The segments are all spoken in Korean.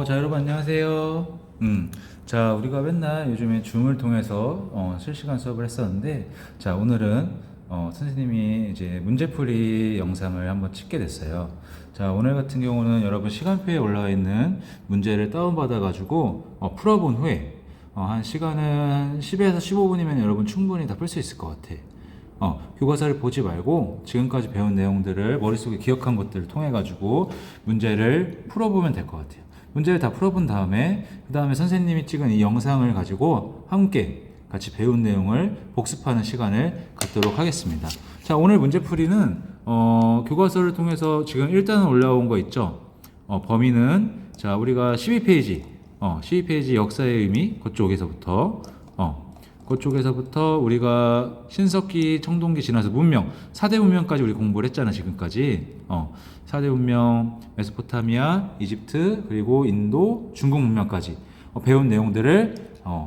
자, 여러분 안녕하세요. 자, 우리가 맨날 요즘에 줌을 통해서 실시간 수업을 했었는데, 자, 오늘은 선생님이 이제 문제풀이 영상을 한번 찍게 됐어요. 자, 오늘 같은 경우는 여러분 시간표에 올라와 있는 문제를 다운받아가지고 풀어본 후에 한 시간은 한 10에서 15분이면 여러분 충분히 다 풀 수 있을 것 같아. 교과서를 보지 말고 지금까지 배운 내용들을 머릿속에 기억한 것들을 통해 가지고 문제를 풀어보면 될 것 같아요. 문제를 다 풀어본 다음에 그 다음에 선생님이 찍은 이 영상을 가지고 함께 같이 배운 내용을 복습하는 시간을 갖도록 하겠습니다. 자, 오늘 문제풀이는 교과서를 통해서 지금 일단은 올라온 거 있죠. 범위는 자, 우리가 12페이지 12페이지 역사의 의미 그쪽에서부터 우리가 신석기, 청동기 지나서 문명, 4대 문명까지 우리 공부를 했잖아, 지금까지. 4대 문명, 메소포타미아, 이집트, 그리고 인도, 중국 문명까지 배운 내용들을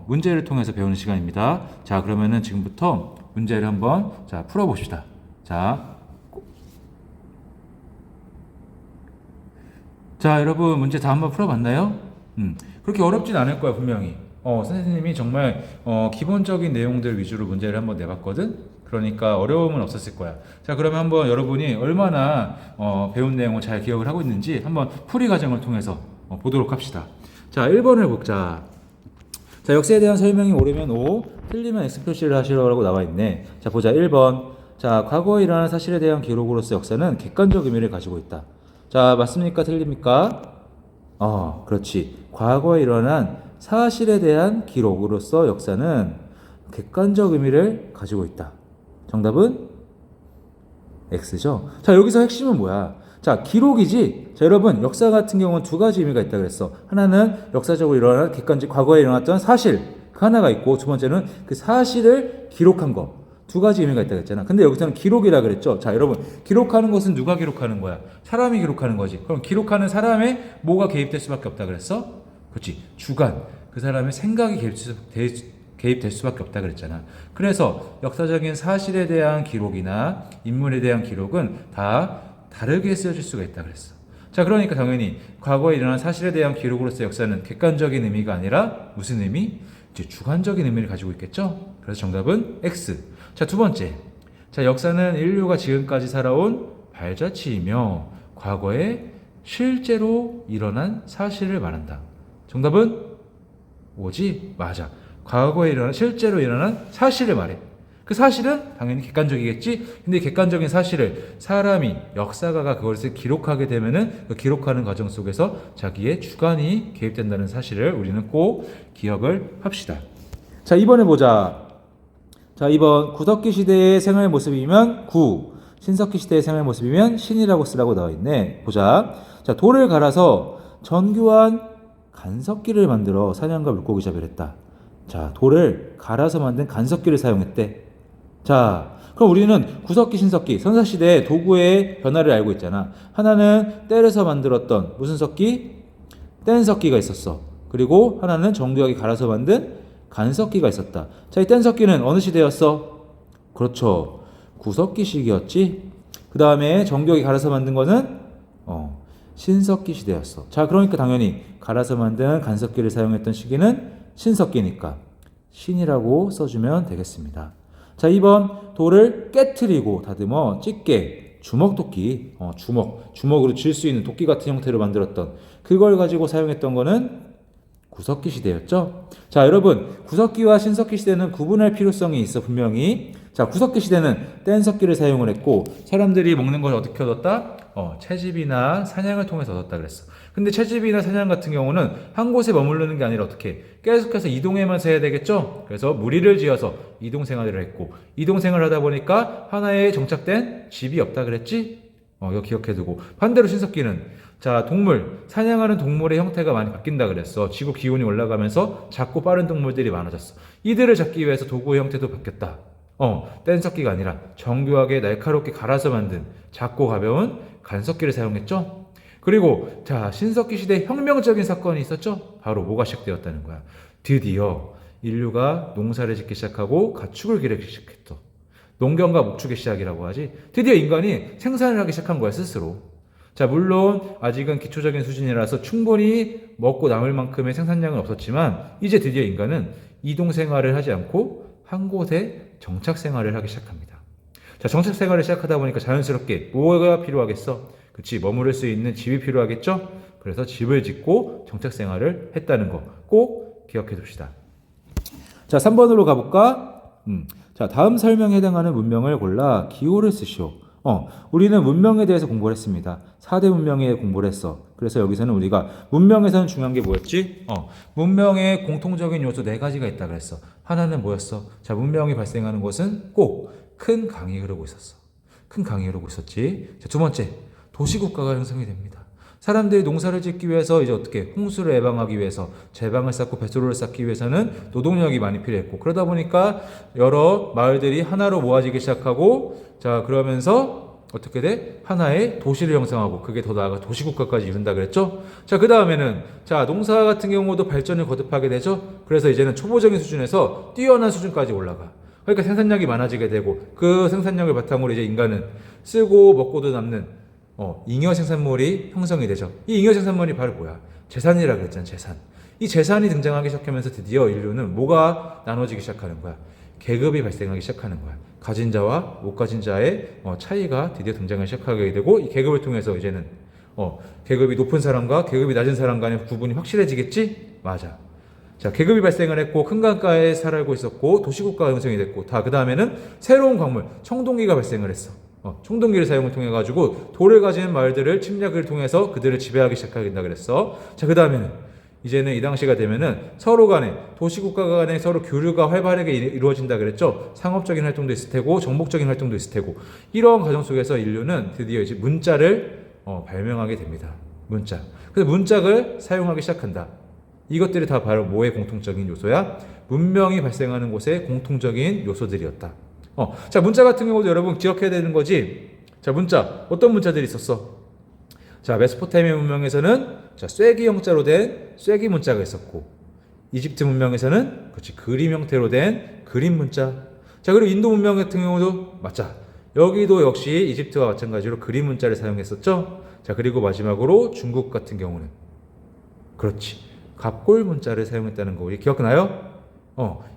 문제를 통해서 배우는 시간입니다. 자, 그러면은 지금부터 문제를 한번 풀어봅시다. 자, 여러분 문제 다 한번 풀어봤나요? 그렇게 어렵진 않을 거야, 분명히. 선생님이 정말 기본적인 내용들 위주로 문제를 한번 내봤거든. 그러니까 어려움은 없었을 거야. 자, 그러면 한번 여러분이 얼마나 배운 내용을 잘 기억을 하고 있는지 한번 풀이 과정을 통해서 보도록 합시다. 자, 1번을 보자. 자, 역사에 대한 설명이 옳으면 O, 틀리면 X 표시를 하시라고 나와 있네. 자, 보자. 1번. 자, 과거에 일어난 사실에 대한 기록으로서 역사는 객관적 의미를 가지고 있다. 자, 맞습니까? 틀립니까? 그렇지. 과거에 일어난 사실에 대한 기록으로서 역사는 객관적 의미를 가지고 있다. 정답은 X죠. 자, 여기서 핵심은 뭐야? 자, 기록이지. 자, 여러분, 역사 같은 경우는 두 가지 의미가 있다 그랬어. 하나는 역사적으로 일어난 객관적 과거에 일어났던 사실, 그 하나가 있고, 두 번째는 그 사실을 기록한 거. 두 가지 의미가 있다 그랬잖아. 근데 여기서는 기록이라 그랬죠. 자, 여러분, 기록하는 것은 누가 기록하는 거야? 사람이 기록하는 거지. 그럼 기록하는 사람의 뭐가 개입될 수밖에 없다 그랬어? 그렇지. 주관. 그 사람의 생각이 개입될 수밖에 없다 그랬잖아. 그래서 역사적인 사실에 대한 기록이나 인물에 대한 기록은 다 다르게 쓰여질 수가 있다 그랬어. 자, 그러니까 당연히 과거에 일어난 사실에 대한 기록으로서 역사는 객관적인 의미가 아니라 무슨 의미? 이제 주관적인 의미를 가지고 있겠죠? 그래서 정답은 X. 자, 두 번째. 자, 역사는 인류가 지금까지 살아온 발자취이며 과거에 실제로 일어난 사실을 말한다. 정답은 오지? 맞아. 과거에 실제로 일어난 사실을 말해. 그 사실은 당연히 객관적이겠지? 근데 객관적인 사실을 사람이, 역사가가 그것을 기록하게 되면은 그 기록하는 과정 속에서 자기의 주관이 개입된다는 사실을 우리는 꼭 기억을 합시다. 자, 2번에 보자. 자, 2번. 구석기 시대의 생활 모습이면 구, 신석기 시대의 생활 모습이면 신이라고 쓰라고 나와 있네. 보자. 자, 돌을 갈아서 정교한 간석기를 만들어 사냥과 물고기 잡이를 했다. 자, 돌을 갈아서 만든 간석기를 사용했대. 자, 그럼 우리는 구석기, 신석기, 선사시대의 도구의 변화를 알고 있잖아. 하나는 때려서 만들었던 무슨 석기? 뗀석기가 있었어. 그리고 하나는 정교하게 갈아서 만든 간석기가 있었다. 자, 이 뗀석기는 어느 시대였어? 그렇죠. 구석기 시기였지. 그 다음에 정교하게 갈아서 만든 거는 신석기 시대였어. 자, 그러니까 당연히 갈아서 만든 간석기를 사용했던 시기는 신석기니까 신이라고 써주면 되겠습니다. 자, 2번. 돌을 깨트리고 다듬어 집게, 주먹도끼, 주먹으로 쥘 수 있는 도끼 같은 형태로 만들었던 그걸 가지고 사용했던 거는 구석기 시대였죠. 자, 여러분, 구석기와 신석기 시대는 구분할 필요성이 있어, 분명히. 자, 구석기 시대는 뗀석기를 사용을 했고 사람들이 먹는 걸 어떻게 얻었다? 채집이나 사냥을 통해서 얻었다 그랬어. 근데 채집이나 사냥 같은 경우는 한 곳에 머무르는 게 아니라 어떻게 계속해서 이동하면서 해야 되겠죠? 그래서 무리를 지어서 이동 생활을 했고 이동 생활을 하다 보니까 하나에 정착된 집이 없다 그랬지? 이거 기억해두고. 반대로 신석기는 자, 사냥하는 동물의 형태가 많이 바뀐다 그랬어. 지구 기온이 올라가면서 작고 빠른 동물들이 많아졌어. 이들을 잡기 위해서 도구의 형태도 바뀌었다. 뗀석기가 아니라 정교하게 날카롭게 갈아서 만든 작고 가벼운 간석기를 사용했죠. 그리고 자, 신석기 시대에 혁명적인 사건이 있었죠. 바로 뭐가 시작되었다는 거야. 드디어 인류가 농사를 짓기 시작하고 가축을 기르기 시작했어. 농경과 목축의 시작이라고 하지. 드디어 인간이 생산을 하기 시작한 거야, 스스로. 자, 물론 아직은 기초적인 수준이라서 충분히 먹고 남을 만큼의 생산량은 없었지만 이제 드디어 인간은 이동 생활을 하지 않고 한 곳에 정착 생활을 하기 시작합니다. 자, 정착 생활을 시작하다 보니까 자연스럽게 뭐가 필요하겠어? 그치, 머무를 수 있는 집이 필요하겠죠? 그래서 집을 짓고 정착 생활을 했다는 거 꼭 기억해 둡시다. 자, 3번으로 가볼까? 자, 다음 설명에 해당하는 문명을 골라 기호를 쓰시오. 우리는 문명에 대해서 공부를 했습니다. 4대 문명에 공부를 했어. 그래서 여기서는 우리가 문명에서는 중요한 게 뭐였지? 문명의 공통적인 요소 4가지가 있다 그랬어. 하나는 뭐였어? 자, 문명이 발생하는 곳은 꼭 큰 강이 흐르고 있었어. 큰 강이 흐르고 있었지. 자, 두 번째, 도시국가가 형성이 됩니다. 사람들이 농사를 짓기 위해서 이제 어떻게 홍수를 예방하기 위해서 제방을 쌓고 배수로를 쌓기 위해서는 노동력이 많이 필요했고, 그러다 보니까 여러 마을들이 하나로 모아지기 시작하고, 자, 그러면서 어떻게 돼? 하나의 도시를 형성하고 그게 더 나아가 도시국가까지 이룬다 그랬죠? 자, 그 다음에는 자, 농사 같은 경우도 발전을 거듭하게 되죠? 그래서 이제는 초보적인 수준에서 뛰어난 수준까지 올라가. 그러니까 생산량이 많아지게 되고, 그 생산량을 바탕으로 이제 인간은 쓰고 먹고도 남는 잉여 생산물이 형성이 되죠. 이 잉여 생산물이 바로 뭐야? 재산이라 그랬잖아, 재산. 이 재산이 등장하기 시작하면서 드디어 인류는 뭐가 나눠지기 시작하는 거야? 계급이 발생하기 시작하는 거야. 가진 자와 못 가진 자의 차이가 드디어 등장을 시작하게 되고, 이 계급을 통해서 이제는 계급이 높은 사람과 계급이 낮은 사람 간의 구분이 확실해지겠지? 맞아. 자, 계급이 발생을 했고 큰 강가에 살고 있었고 도시국가가 형성이 됐고, 다 그 다음에는 새로운 광물 청동기가 발생을 했어. 청동기를 사용을 통해 가지고 돌을 가진 마을들을 침략을 통해서 그들을 지배하기 시작하게 된다 그랬어. 자, 그 다음에는 이제는 이 당시가 되면은 서로 간에 도시국가 간에 서로 교류가 활발하게 이루어진다 그랬죠. 상업적인 활동도 있을 테고 정복적인 활동도 있을 테고, 이런 과정 속에서 인류는 드디어 이제 문자를 발명하게 됩니다. 문자. 그래서 문짝을 사용하기 시작한다. 이것들이 다 바로 뭐의 공통적인 요소야? 문명이 발생하는 곳의 공통적인 요소들이었다. 자, 문자 같은 경우도 여러분 기억해야 되는 거지. 자, 문자 어떤 문자들이 있었어? 자, 메소포타미아 문명에서는 자, 쐐기 형자로 된 쐐기 문자가 있었고, 이집트 문명에서는 그렇지 그림 형태로 된 그림 문자. 자, 그리고 인도 문명 같은 경우도 맞자. 여기도 역시 이집트와 마찬가지로 그림 문자를 사용했었죠. 자, 그리고 마지막으로 중국 같은 경우는 그렇지 갑골 문자를 사용했다는 거 우리 기억나요?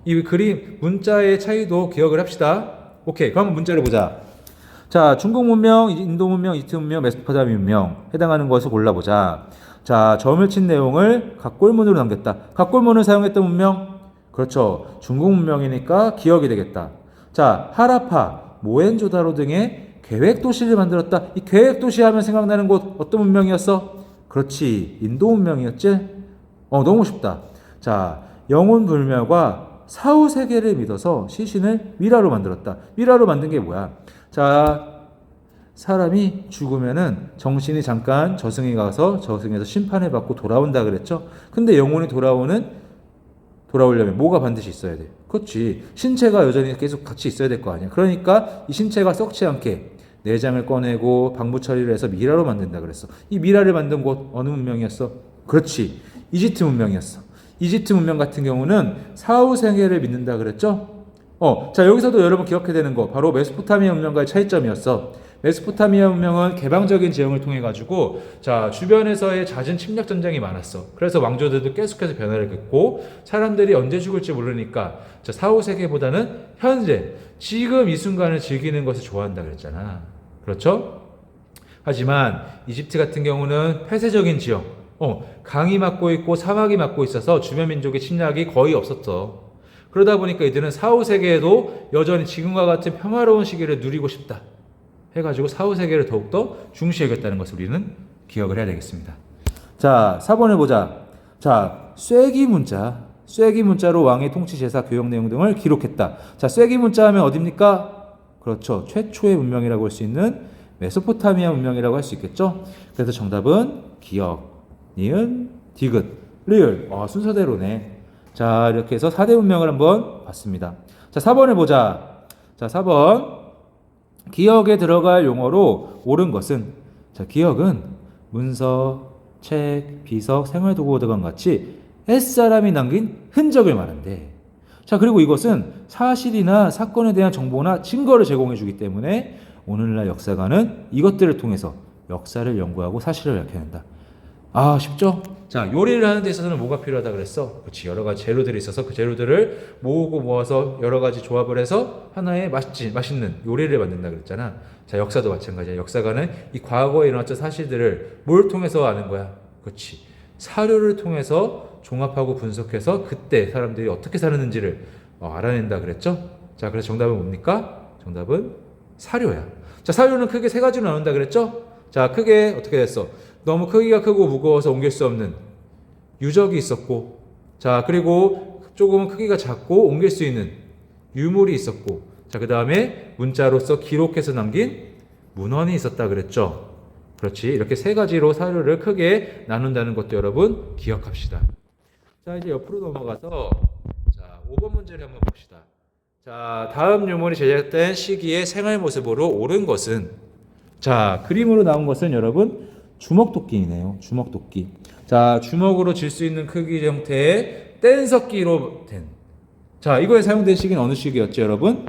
이 그림 문자의 차이도 기억을 합시다. 오케이, 그럼 문자를 보자. 자, 중국 문명, 인도 문명, 이집트 문명, 메소포타미아 문명 해당하는 것을 골라보자. 자, 점을 친 내용을 갑골문으로 남겼다. 갑골문을 사용했던 문명? 그렇죠. 중국 문명이니까 기억이 되겠다. 자, 하라파, 모헨조다로 등의 계획도시를 만들었다. 이 계획도시 하면 생각나는 곳 어떤 문명이었어? 그렇지, 인도 문명이었지? 너무 쉽다. 자, 영혼 불멸과 사후 세계를 믿어서 시신을 미라로 만들었다. 미라로 만든 게 뭐야? 자, 사람이 죽으면은 정신이 잠깐 저승에 가서 저승에서 심판을 받고 돌아온다 그랬죠? 근데 영혼이 돌아오려면 뭐가 반드시 있어야 돼? 그렇지. 신체가 여전히 계속 같이 있어야 될 거 아니야. 그러니까 이 신체가 썩지 않게 내장을 꺼내고 방부 처리를 해서 미라로 만든다 그랬어. 이 미라를 만든 곳 어느 문명이었어? 그렇지. 이집트 문명이었어. 이집트 문명 같은 경우는 사후 세계를 믿는다 그랬죠? 자, 여기서도 여러분 기억해야 되는 거 바로 메소포타미아 문명과의 차이점이었어. 메소포타미아 문명은 개방적인 지형을 통해 가지고 자, 주변에서의 잦은 침략 전쟁이 많았어. 그래서 왕조들도 계속해서 변화를 겪고 사람들이 언제 죽을지 모르니까 자, 사후 세계보다는 현재 지금 이 순간을 즐기는 것을 좋아한다 그랬잖아. 그렇죠? 하지만 이집트 같은 경우는 폐쇄적인 지형, 강이 막고 있고 사막이 막고 있어서 주변 민족의 침략이 거의 없었어. 그러다 보니까 이들은 사후 세계에도 여전히 지금과 같은 평화로운 시기를 누리고 싶다 해가지고 사후 세계를 더욱더 중시하겠다는 것을 우리는 기억을 해야 되겠습니다. 자, 4번을 보자. 자, 쐐기 문자로 왕의 통치, 제사, 교역 내용 등을 기록했다. 자, 쐐기 문자 하면 어딥니까? 그렇죠. 최초의 문명이라고 할 수 있는 메소포타미아 문명이라고 할 수 있겠죠. 그래서 정답은 기억, 니은, 디귿, 리을. 순서대로네. 자, 이렇게 해서 4대 문명을 한번 봤습니다. 자, 4번을 보자. 자, 4번. 기억에 들어갈 용어로 옳은 것은, 자, 기억은 문서, 책, 비석, 생활도구 등과 같이 옛사람이 남긴 흔적을 말한대. 자, 그리고 이것은 사실이나 사건에 대한 정보나 증거를 제공해 주기 때문에 오늘날 역사가는 이것들을 통해서 역사를 연구하고 사실을 밝혀낸다. 아, 쉽죠? 자, 요리를 하는 데 있어서는 뭐가 필요하다 그랬어? 그렇지, 여러 가지 재료들이 있어서 그 재료들을 모으고 모아서 여러 가지 조합을 해서 하나의 맛있는 요리를 만든다 그랬잖아. 자, 역사도 마찬가지야. 역사가는 이 과거에 일어났던 사실들을 뭘 통해서 아는 거야? 그렇지, 사료를 통해서 종합하고 분석해서 그때 사람들이 어떻게 살았는지를 알아낸다 그랬죠? 자, 그래서 정답은 뭡니까? 정답은 사료야. 자, 사료는 크게 세 가지로 나눈다 그랬죠? 자, 크게 어떻게 됐어? 너무 크기가 크고 무거워서 옮길 수 없는 유적이 있었고, 자, 그리고 조금은 크기가 작고 옮길 수 있는 유물이 있었고, 자, 그 다음에 문자로서 기록해서 남긴 문헌이 있었다 그랬죠. 그렇지, 이렇게 세 가지로 사료를 크게 나눈다는 것도 여러분 기억합시다. 자, 이제 옆으로 넘어가서 자, 5번 문제를 한번 봅시다. 자, 다음 유물이 제작된 시기의 생활 모습으로 옳은 것은, 자, 그림으로 나온 것은 여러분 주먹도끼이네요. 주먹도끼. 자, 주먹으로 쥘 수 있는 크기 형태의 뗀석기로 된. 자, 이거에 사용된 시기는 어느 시기였죠, 여러분?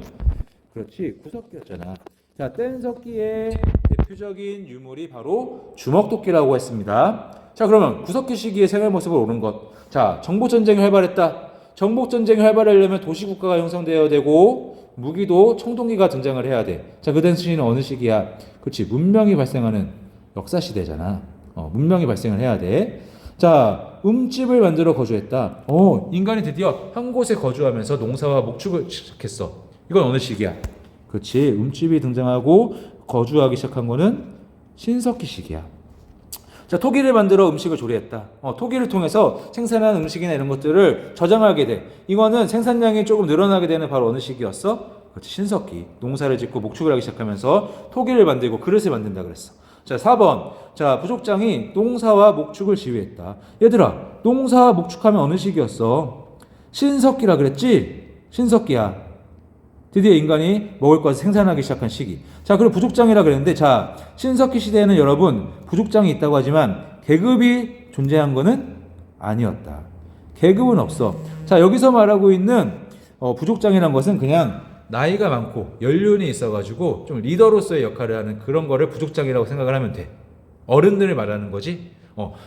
그렇지, 구석기였잖아. 자, 뗀석기의 대표적인 유물이 바로 주먹도끼라고 했습니다. 자, 그러면 구석기 시기의 생활 모습을 옳은 것. 자, 정복전쟁이 활발했다. 정복전쟁이 활발하려면 도시국가가 형성되어야 되고 무기도 청동기가 등장을 해야 돼. 자, 그 당시는 어느 시기야? 그렇지, 문명이 발생하는 역사시대잖아. 문명이 발생을 해야 돼. 자, 집을 만들어 거주했다. 인간이 드디어 한 곳에 거주하면서 농사와 목축을 시작했어. 이건 어느 시기야? 그렇지, 집이 등장하고 거주하기 시작한 거는 신석기 시기야. 자, 토기를 만들어 음식을 조리했다. 토기를 통해서 생산한 음식이나 이런 것들을 저장하게 돼. 이거는 생산량이 조금 늘어나게 되는 바로 어느 시기였어? 그렇지, 신석기. 농사를 짓고 목축을 하기 시작하면서 토기를 만들고 그릇을 만든다 그랬어. 자, 4번. 자, 부족장이 농사와 목축을 지휘했다. 얘들아, 농사와 목축하면 어느 시기였어? 신석기라 그랬지? 신석기야. 드디어 인간이 먹을 것을 생산하기 시작한 시기. 자, 그리고 부족장이라 그랬는데, 자, 신석기 시대에는 여러분 부족장이 있다고 하지만 계급이 존재한 것은 아니었다. 계급은 없어. 자, 여기서 말하고 있는 부족장이란 것은 그냥 나이가 많고 연륜이 있어가지고 좀 리더로서의 역할을 하는 그런 거를 부족장이라고 생각을 하면 돼. 어른들을 말하는 거지.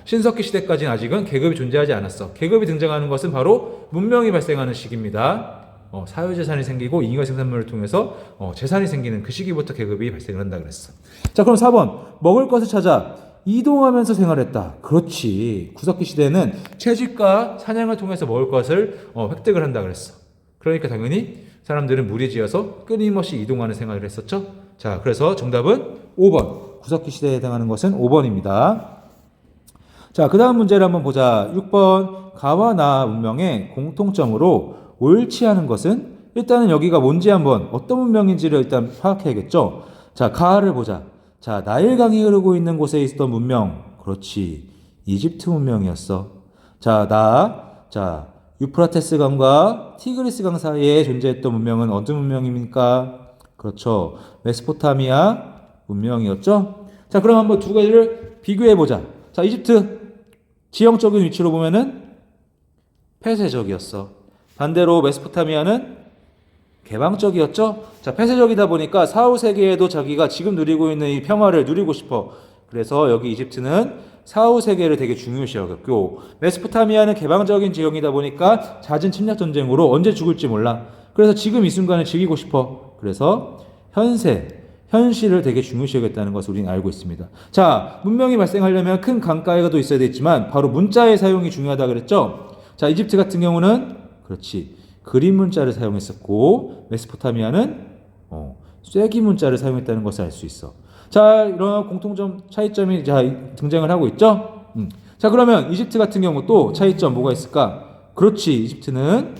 신석기 시대까지는 아직은 계급이 존재하지 않았어. 계급이 등장하는 것은 바로 문명이 발생하는 시기입니다. 사유재산이 생기고 인간 생산물을 통해서 재산이 생기는 그 시기부터 계급이 발생을 한다 그랬어. 자, 그럼 4번. 먹을 것을 찾아 이동하면서 생활했다. 그렇지. 구석기 시대에는 채집과 사냥을 통해서 먹을 것을 획득을 한다 그랬어. 그러니까 당연히 사람들은 무리지어서 끊임없이 이동하는 생활을 했었죠. 자, 그래서 정답은 5번. 구석기 시대에 해당하는 것은 5번입니다. 자, 그 다음 문제를 한번 보자. 6번. 가와 나 문명의 공통점으로 옳지 않은 것은, 일단은 여기가 뭔지 한번 어떤 문명인지를 일단 파악해야겠죠. 자, 가를 보자. 자, 나일강이 흐르고 있는 곳에 있었던 문명. 그렇지, 이집트 문명이었어. 자, 유프라테스 강과 티그리스 강 사이에 존재했던 문명은 어느 문명입니까? 그렇죠, 메소포타미아 문명이었죠. 자, 그럼 한번 두 가지를 비교해보자. 자, 이집트 지형적인 위치로 보면은 폐쇄적이었어. 반대로 메소포타미아는 개방적이었죠. 자, 폐쇄적이다 보니까 사후 세계에도 자기가 지금 누리고 있는 이 평화를 누리고 싶어. 그래서 여기 이집트는 사후 세계를 되게 중요시 여겼고, 메소포타미아는 개방적인 지형이다 보니까 잦은 침략 전쟁으로 언제 죽을지 몰라. 그래서 지금 이 순간을 즐기고 싶어. 그래서 현실을 되게 중요시 여겼다는 것을 우리는 알고 있습니다. 자, 문명이 발생하려면 큰 강가에도 있어야 되지만 바로 문자의 사용이 중요하다 그랬죠. 자, 이집트 같은 경우는 그렇지, 그림 문자를 사용했었고, 메소포타미아는 쐐기 문자를 사용했다는 것을 알 수 있어. 자, 이런 공통점, 차이점이 등장을 하고 있죠. 자, 그러면 이집트 같은 경우 또 차이점 뭐가 있을까? 그렇지, 이집트는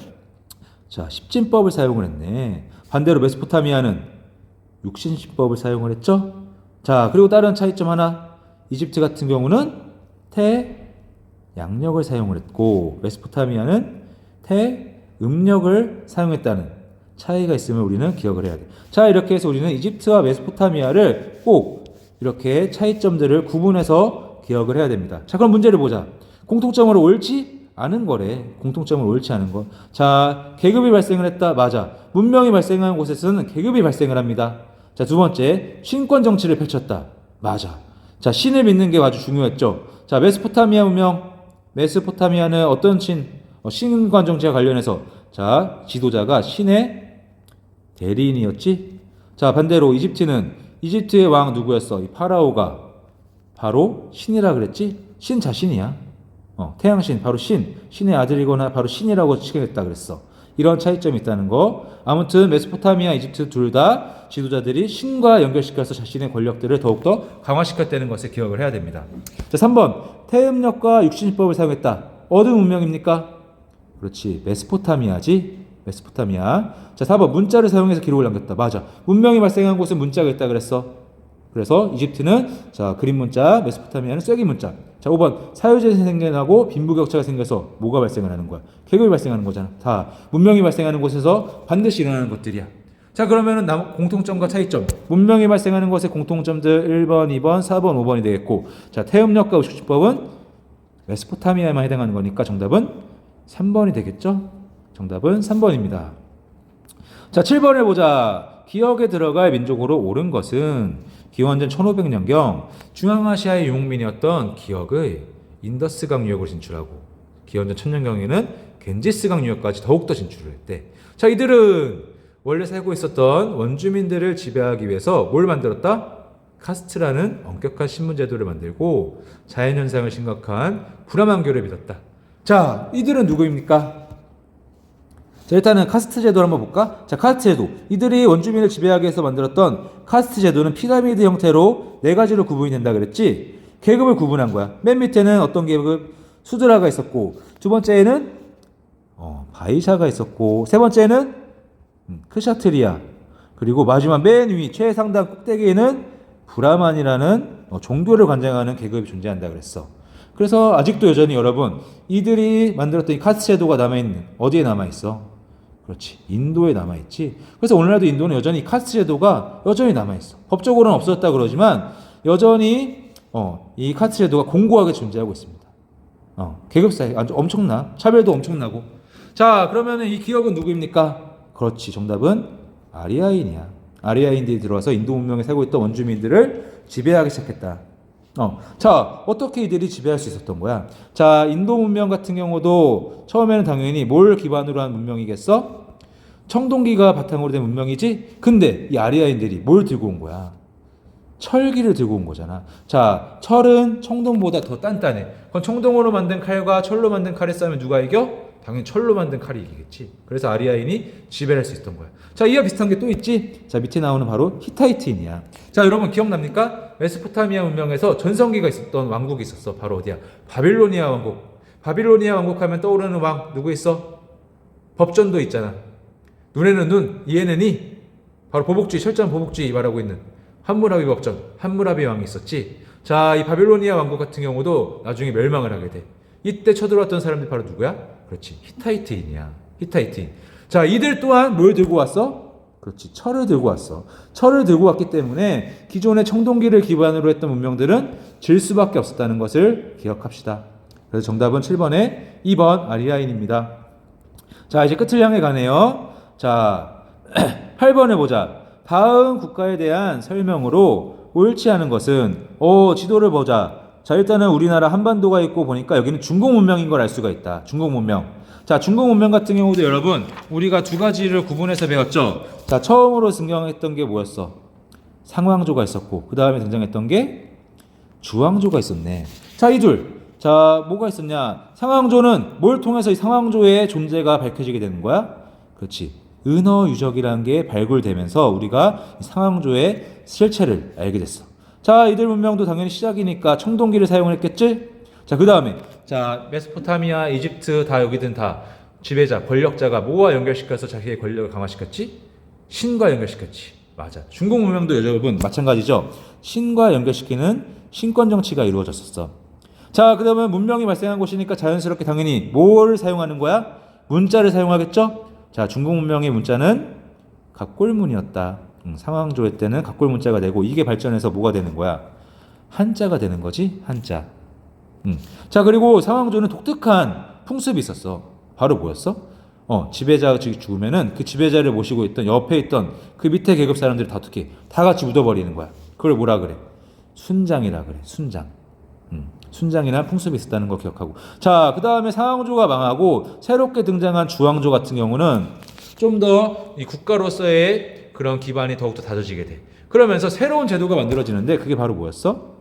자, 십진법을 사용을 했네. 반대로 메소포타미아는 육신신법을 사용을 했죠. 자, 그리고 다른 차이점 하나, 이집트 같은 경우는 태양력을 사용을 했고, 메소포타미아는 태음력을 사용했다는 차이가 있음을 우리는 기억을 해야 돼. 자, 이렇게 해서 우리는 이집트와 메소포타미아를 꼭 이렇게 차이점들을 구분해서 기억을 해야 됩니다. 자, 그럼 문제를 보자. 공통점으로 옳지 않은 거래. 공통점으로 옳지 않은 거. 자, 계급이 발생을 했다. 맞아. 문명이 발생한 곳에서는 계급이 발생을 합니다. 자, 두 번째, 신권 정치를 펼쳤다. 맞아. 자, 신을 믿는 게 아주 중요했죠. 자, 메소포타미아 문명. 메소포타미아는 어떤 신관 정치와 관련해서 자, 지도자가 신의 대리인이었지. 자, 반대로 이집트의 왕 누구였어? 이 파라오가 바로 신이라 그랬지. 신 자신이야. 태양신, 바로 신의 아들이거나 바로 신이라고 칭했다 그랬어. 이런 차이점이 있다는 거. 아무튼 메소포타미아, 이집트 둘 다 지도자들이 신과 연결시켜서 자신의 권력들을 더욱더 강화시켰다는 것을 기억을 해야 됩니다. 자, 3번. 태음력과 육신법을 사용했다. 어느 문명입니까? 그렇지. 메소포타미아지. 메소포타미아. 자, 4번. 문자를 사용해서 기록을 남겼다. 맞아. 문명이 발생한 곳은 문자가 있다 그랬어. 그래서 이집트는 자, 그림 문자, 메소포타미아는 쐐기 문자. 자, 5번. 사유제가 생겨나고 빈부격차가 생겨서 뭐가 발생을 하는 거야? 계급이 발생하는 거잖아. 다 문명이 발생하는 곳에서 반드시 일어나는 것들이야. 자, 그러면은 공통점과 차이점. 문명이 발생하는 것의 공통점들 1번, 2번, 4번, 5번이 되겠고, 자, 태음력과 우식주법은 메소포타미아에만 해당하는 거니까 정답은 3번이 되겠죠? 정답은 3번입니다. 자, 7번을 보자. 기억에 들어갈 민족으로 오른 것은 기원전 1500년경 중앙아시아의 유목민이었던 기억의 인더스강 유역으로 진출하고 기원전 1000년경에는 겐지스강 유역까지 더욱더 진출을 했대. 자, 이들은 원래 살고 있었던 원주민들을 지배하기 위해서 뭘 만들었다? 카스트라는 엄격한 신분제도를 만들고 자연현상을 심각한 불화만교를 믿었다. 자, 이들은 누구입니까? 자, 일단은 카스트 제도를 한번 볼까? 자, 카스트 제도. 이들이 원주민을 지배하기 위해서 만들었던 카스트 제도는 피라미드 형태로 네 가지로 구분이 된다 그랬지? 계급을 구분한 거야. 맨 밑에는 어떤 계급? 수드라가 있었고, 두 번째에는 바이샤가 있었고, 세 번째는 크샤트리아. 그리고 마지막 맨 위 최상단 꼭대기에는 브라만이라는 종교를 관장하는 계급이 존재한다 그랬어. 그래서 아직도 여전히 여러분 이들이 만들었던 이 카스트 제도가 남아있는 어디에 남아있어? 그렇지, 인도에 남아있지. 그래서 오늘날도 인도는 여전히 카스트 제도가 여전히 남아있어. 법적으로는 없어졌다 그러지만 여전히 이 카스트 제도가 공고하게 존재하고 있습니다. 계급 사이 아주 엄청나. 차별도 엄청나고. 자, 그러면 이 기억은 누구입니까? 그렇지, 정답은 아리아인이야. 아리아인들이 들어와서 인도 문명에 살고 있던 원주민들을 지배하기 시작했다. 자, 어떻게 이들이 지배할 수 있었던 거야? 자, 인도 문명 같은 경우도 처음에는 당연히 뭘 기반으로 한 문명이겠어? 청동기가 바탕으로 된 문명이지? 근데 이 아리아인들이 뭘 들고 온 거야? 철기를 들고 온 거잖아. 자, 철은 청동보다 더 단단해. 그건 청동으로 만든 칼과 철로 만든 칼에 싸우면 누가 이겨? 당연히 철로 만든 칼이 이기겠지. 그래서 아리아인이 지배를 할 수 있었던 거야. 자, 이와 비슷한 게 또 있지? 자, 밑에 나오는 바로 히타이트인이야. 자, 여러분 기억납니까? 메소포타미아 문명에서 전성기가 있었던 왕국이 있었어. 바로 어디야? 바빌로니아 왕국. 바빌로니아 왕국 하면 떠오르는 왕 누구 있어? 법전도 있잖아. 눈에는 눈, 이에는 이. 바로 보복주의, 철저한 보복주의 말하고 있는 함무라비 법전, 함무라비 왕이 있었지. 자, 이 바빌로니아 왕국 같은 경우도 나중에 멸망을 하게 돼. 이때 쳐들어왔던 사람들이 바로 누구야? 그렇지, 히타이트인이야. 히타이트인. 자, 이들 또한 뭘 들고 왔어? 그렇지, 철을 들고 왔어. 철을 들고 왔기 때문에 기존의 청동기를 기반으로 했던 문명들은 질 수밖에 없었다는 것을 기억합시다. 그래서 정답은 7번에 2번 아리아인입니다. 자, 이제 끝을 향해 가네요. 자, 8번에 보자. 다음 국가에 대한 설명으로 옳지 않은 것은 지도를 보자. 자, 일단은 우리나라 한반도가 있고 보니까 여기는 중국 문명인 걸 알 수가 있다. 중국 문명. 자, 중국 문명 같은 경우도 여러분 우리가 두 가지를 구분해서 배웠죠. 자, 처음으로 등장했던 게 뭐였어? 상왕조가 있었고 그 다음에 등장했던 게 주왕조가 있었네. 자, 이 둘. 자, 뭐가 있었냐? 상왕조는 뭘 통해서 이 상왕조의 존재가 밝혀지게 되는 거야? 그렇지, 은어 유적이라는 게 발굴되면서 우리가 상왕조의 실체를 알게 됐어. 자, 이들 문명도 당연히 시작이니까 청동기를 사용을 했겠지? 자, 그 다음에 자, 메소포타미아, 이집트 다 여기든 다 지배자, 권력자가 뭐와 연결시켜서 자기의 권력을 강화시켰지? 신과 연결시켰지. 맞아. 중국 문명도 여러분 마찬가지죠. 신과 연결시키는 신권 정치가 이루어졌었어. 자, 그 다음에 문명이 발생한 곳이니까 자연스럽게 당연히 뭘 사용하는 거야? 문자를 사용하겠죠? 자, 중국 문명의 문자는 각골문이었다. 상왕조회 때는 각골 문자가 되고 이게 발전해서 뭐가 되는 거야? 한자가 되는 거지, 한자. 자, 그리고 상왕조는 독특한 풍습이 있었어. 바로 뭐였어? 지배자가 죽으면은 그 지배자를 모시고 있던 옆에 있던 그 밑에 계급 사람들이 다 어떻게 다 같이 묻어버리는 거야. 그걸 뭐라 그래? 순장이라 그래. 순장. 순장이란 풍습이 있었다는 거 기억하고. 자, 그 다음에 상왕조가 망하고 새롭게 등장한 주왕조 같은 경우는 좀 더 이 국가로서의 그런 기반이 더욱더 다져지게 돼. 그러면서 새로운 제도가 만들어지는데 그게 바로 뭐였어?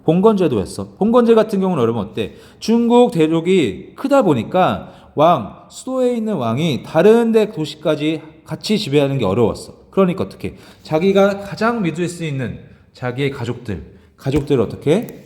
봉건제도였어. 봉건제 같은 경우는 여러분 어때? 중국 대륙이 크다 보니까 수도에 있는 왕이 다른 데 도시까지 같이 지배하는 게 어려웠어. 그러니까 어떻게? 자기가 가장 믿을 수 있는 자기의 가족들을 어떻게?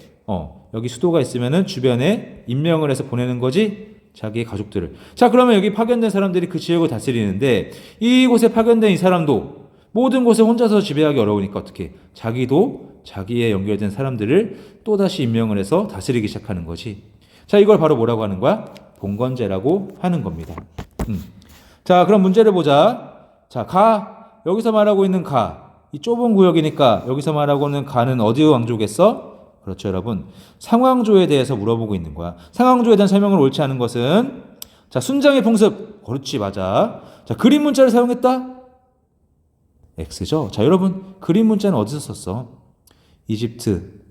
여기 수도가 있으면은 주변에 임명을 해서 보내는 거지. 자기의 가족들을. 자, 그러면 여기 파견된 사람들이 그 지역을 다스리는데 이곳에 파견된 이 사람도 모든 곳을 혼자서 지배하기 어려우니까 어떻게? 자기도 자기에 연결된 사람들을 또다시 임명을 해서 다스리기 시작하는 거지. 자, 이걸 바로 뭐라고 하는 거야? 봉건제라고 하는 겁니다. 자, 그럼 문제를 보자. 자, 여기서 말하고 있는 이 좁은 구역이니까 여기서 말하고 있는 가는 어디 왕조겠어? 그렇죠, 여러분. 상왕조에 대해서 물어보고 있는 거야. 상왕조에 대한 설명을 옳지 않은 것은 자, 순장의 풍습. 그렇지, 맞아. 자, 그림 문자를 사용했다? X죠. 자, 여러분, 그림 문자는 어디서 썼어? 이집트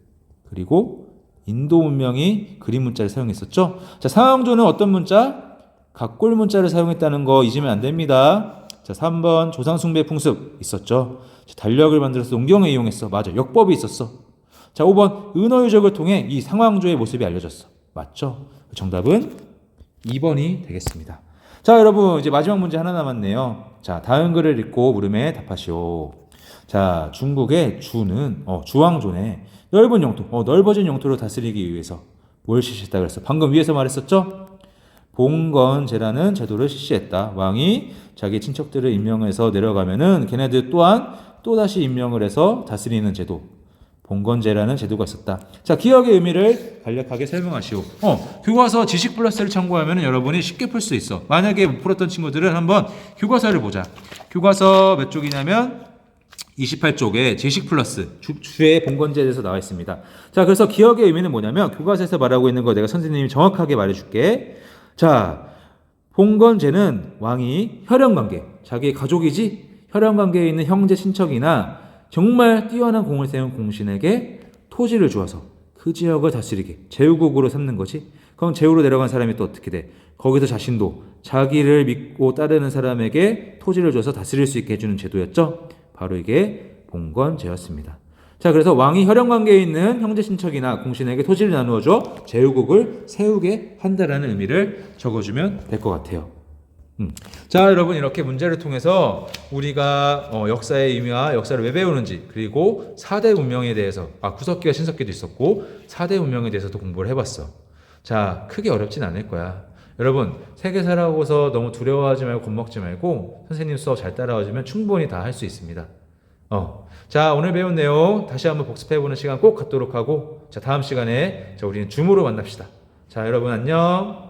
그리고 인도 문명이 그림 문자를 사용했었죠. 자, 상왕조는 어떤 문자? 각골 문자를 사용했다는 거 잊으면 안 됩니다. 자, 3번 조상숭배 풍습 있었죠. 자, 달력을 만들어서 농경에 이용했어. 맞아. 역법이 있었어. 자, 5번 은어유적을 통해 이 상왕조의 모습이 알려졌어. 맞죠? 정답은 2번이 되겠습니다. 자, 여러분 이제 마지막 문제 하나 남았네요. 자, 다음 글을 읽고 물음에 답하시오. 자, 중국의 주왕조네. 넓은 영토, 넓어진 영토를 다스리기 위해서 뭘 실시했다 그랬어? 방금 위에서 말했었죠? 봉건제라는 제도를 실시했다. 왕이 자기 친척들을 임명해서 내려가면은 걔네들 또한 또다시 임명을 해서 다스리는 제도. 봉건제라는 제도가 있었다. 자, 기억의 의미를 간략하게 설명하시오. 교과서 지식 플러스를 참고하면 여러분이 쉽게 풀 수 있어. 만약에 못 풀었던 친구들은 한번 교과서를 보자. 교과서 몇 쪽이냐면 28쪽에 지식 플러스 주의 봉건제에 대해서 나와 있습니다. 자, 그래서 기억의 의미는 뭐냐면 교과서에서 말하고 있는 거 내가 선생님이 정확하게 말해줄게. 자, 봉건제는 왕이 혈연관계, 자기의 가족이지 혈연관계에 있는 형제 친척이나 정말 뛰어난 공을 세운 공신에게 토지를 주어서 그 지역을 다스리게 제후국으로 삼는 거지. 그럼 제후로 내려간 사람이 또 어떻게 돼? 거기서 자신도 자기를 믿고 따르는 사람에게 토지를 줘서 다스릴 수 있게 해주는 제도였죠. 바로 이게 봉건제였습니다. 자, 그래서 왕이 혈연관계에 있는 형제 친척이나 공신에게 토지를 나누어줘 제후국을 세우게 한다라는 의미를 적어주면 될 것 같아요. 자, 여러분 이렇게 문제를 통해서 우리가 역사의 의미와 역사를 왜 배우는지 그리고 4대 문명에 대해서 구석기와 신석기도 있었고 4대 문명에 대해서도 공부를 해봤어. 자, 크게 어렵진 않을 거야. 여러분 세계사라고서 너무 두려워하지 말고 겁먹지 말고 선생님 수업 잘 따라와주면 충분히 다 할 수 있습니다. 자, 오늘 배운 내용 다시 한번 복습해보는 시간 꼭 갖도록 하고 자, 다음 시간에 우리는 줌으로 만납시다. 자, 여러분 안녕.